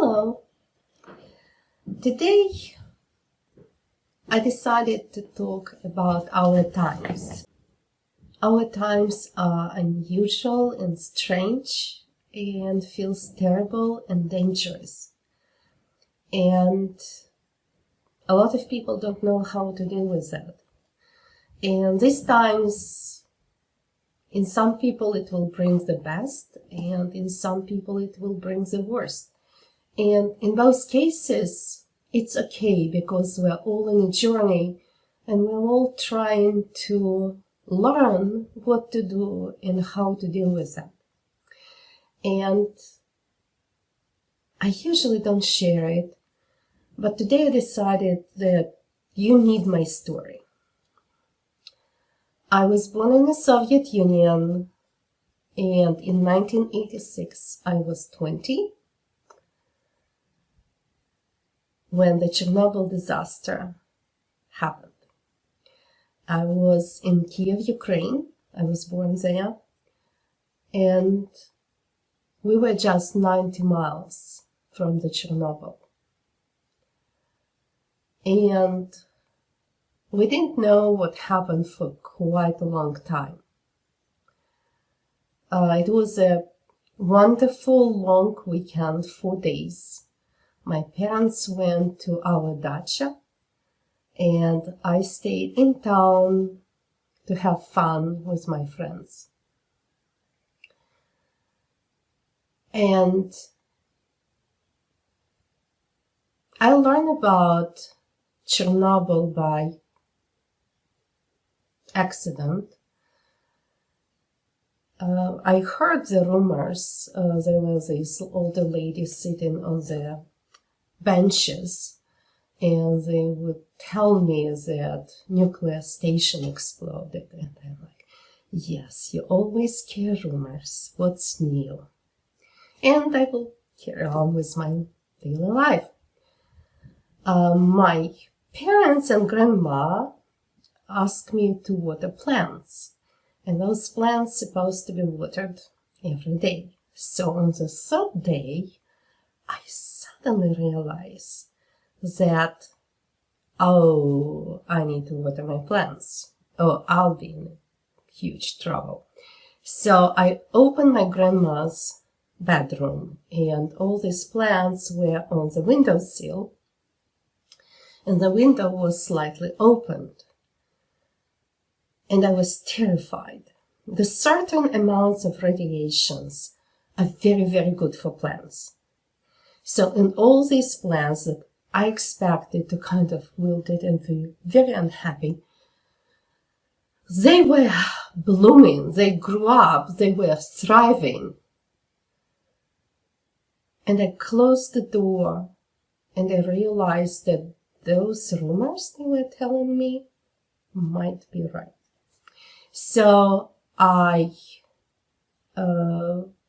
Hello. Today I decided to talk about our times. Our times are unusual and strange and feels terrible and dangerous. And a lot of people don't know how to deal with that. And these times, in some people it will bring the best, and in some people it will bring the worst. And in both cases, it's okay because we're all in a journey and we're all trying to learn what to do and how to deal with that. And I usually don't share it, but today I decided that you need my story. I was born in the Soviet Union, and in 1986 I was 20. When the Chernobyl disaster happened. I was in Kiev, Ukraine. I was born there. And we were just 90 miles from the Chernobyl. And we didn't know what happened for quite a long time. It was a wonderful long weekend, 4 days. My parents went to our dacha, and I stayed in town to have fun with my friends. And I learned about Chernobyl by accident. I heard the rumors. There was this older lady sitting on the benches, and they would tell me that nuclear station exploded, and I'm like, yes, you always hear rumors, what's new? And I will carry on with my daily life. My parents and grandma asked me to water plants, and those plants supposed to be watered every day. So on the third day, I suddenly realized that, I need to water my plants. I'll be in huge trouble. So I opened my grandma's bedroom, and all these plants were on the windowsill, and the window was slightly opened. And I was terrified. The certain amounts of radiations are very, very good for plants. So in all these plants that I expected to kind of wilted and be very unhappy, they were blooming, they grew up, they were thriving. And I closed the door, and I realized that those rumors they were telling me might be right. So I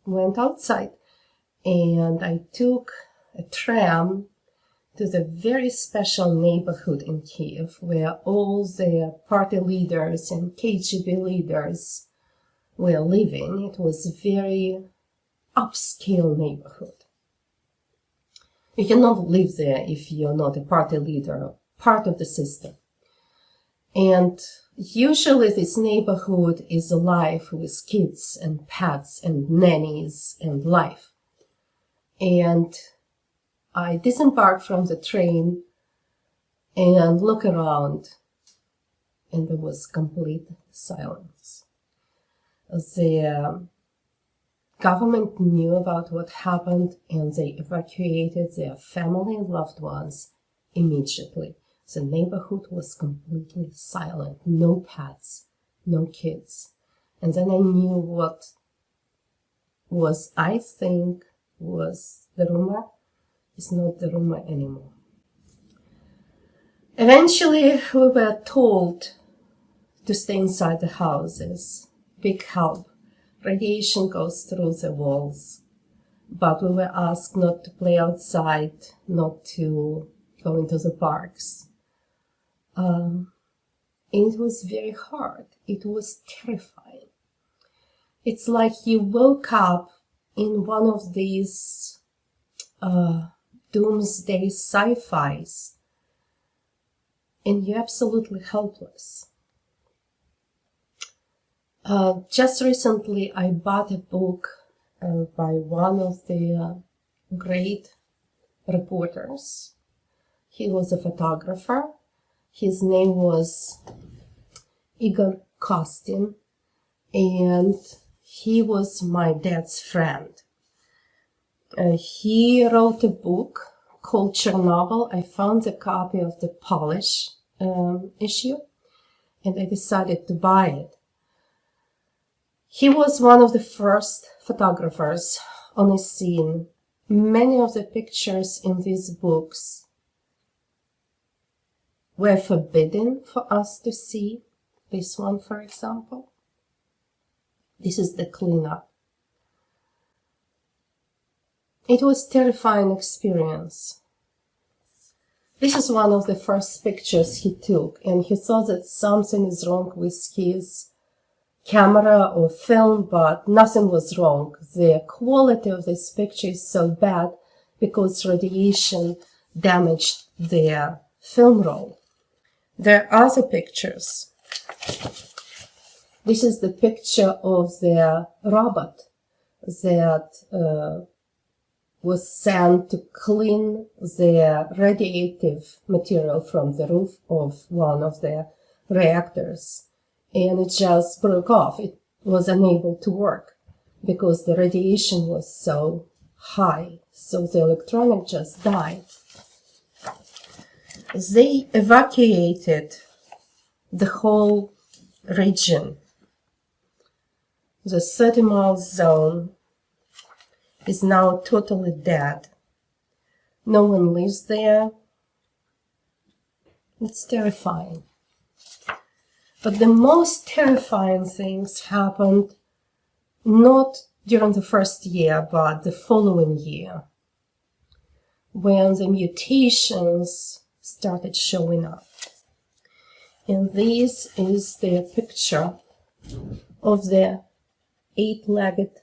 went outside, and I took a tram to the very special neighborhood in Kiev where all the party leaders and KGB leaders were living. It was a very upscale neighborhood. You cannot live there if you're not a party leader or part of the system. And usually this neighborhood is alive with kids and pets and nannies and life. And I disembarked from the train and looked around, and there was complete silence. The government knew about what happened, and they evacuated their family and loved ones immediately. The neighborhood was completely silent, no pets, no kids. And then I knew what was, I think, was the rumor. It's not the rumor anymore. Eventually, we were told to stay inside the houses. Big help. Radiation goes through the walls. But we were asked not to play outside, not to go into the parks. It was very hard. It was terrifying. It's like you woke up in one of these doomsday sci-fis, and you're absolutely helpless. Just recently, I bought a book by one of the great reporters. He was a photographer. His name was Igor Kostin, and he was my dad's friend. He wrote a book called Chernobyl. I found a copy of the Polish issue, and I decided to buy it. He was one of the first photographers on the scene. Many of the pictures in these books were forbidden for us to see. This one, for example. This is the cleanup. It was a terrifying experience. This is one of the first pictures he took, and he thought that something is wrong with his camera or film, but nothing was wrong. The quality of this picture is so bad because radiation damaged their film roll. There are other pictures. This is the picture of the robot that was sent to clean the radioactive material from the roof of one of the reactors. And it just broke off. It was unable to work because the radiation was so high. So the electronic just died. They evacuated the whole region. The 30-mile zone is now totally dead. No one lives there. It's terrifying. But the most terrifying things happened not during the first year, but the following year, when the mutations started showing up. And this is the picture of the 8-legged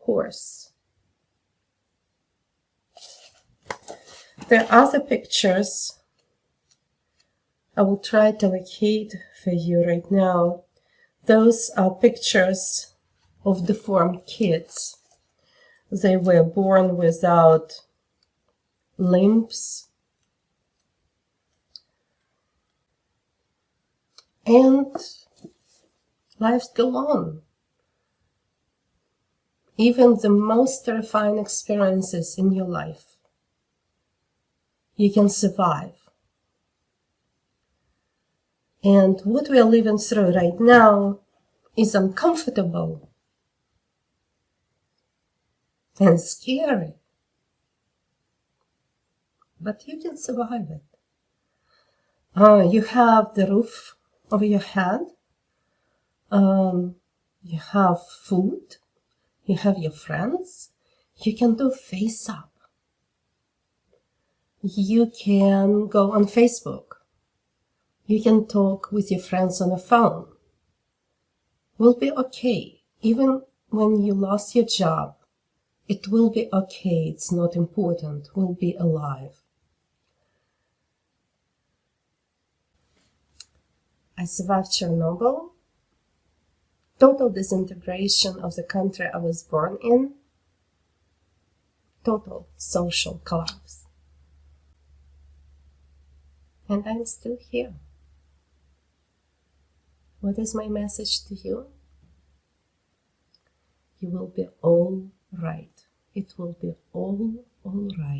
horse. There are other pictures. I will try to locate for you right now. Those are pictures of deformed kids. They were born without limbs. And lives go on. Even the most terrifying experiences in your life, you can survive. And what we are living through right now is uncomfortable and scary. But you can survive it. You have the roof over your head. You have food. You have your friends. You can do face up. You can go on Facebook. You can talk with your friends on the phone. We'll be okay. Even when you lost your job, it will be okay. It's not important. We'll be alive. I survived Chernobyl. Total disintegration of the country I was born in. Total social collapse. And I'm still here. What is my message to you? You will be all right. It will be all right.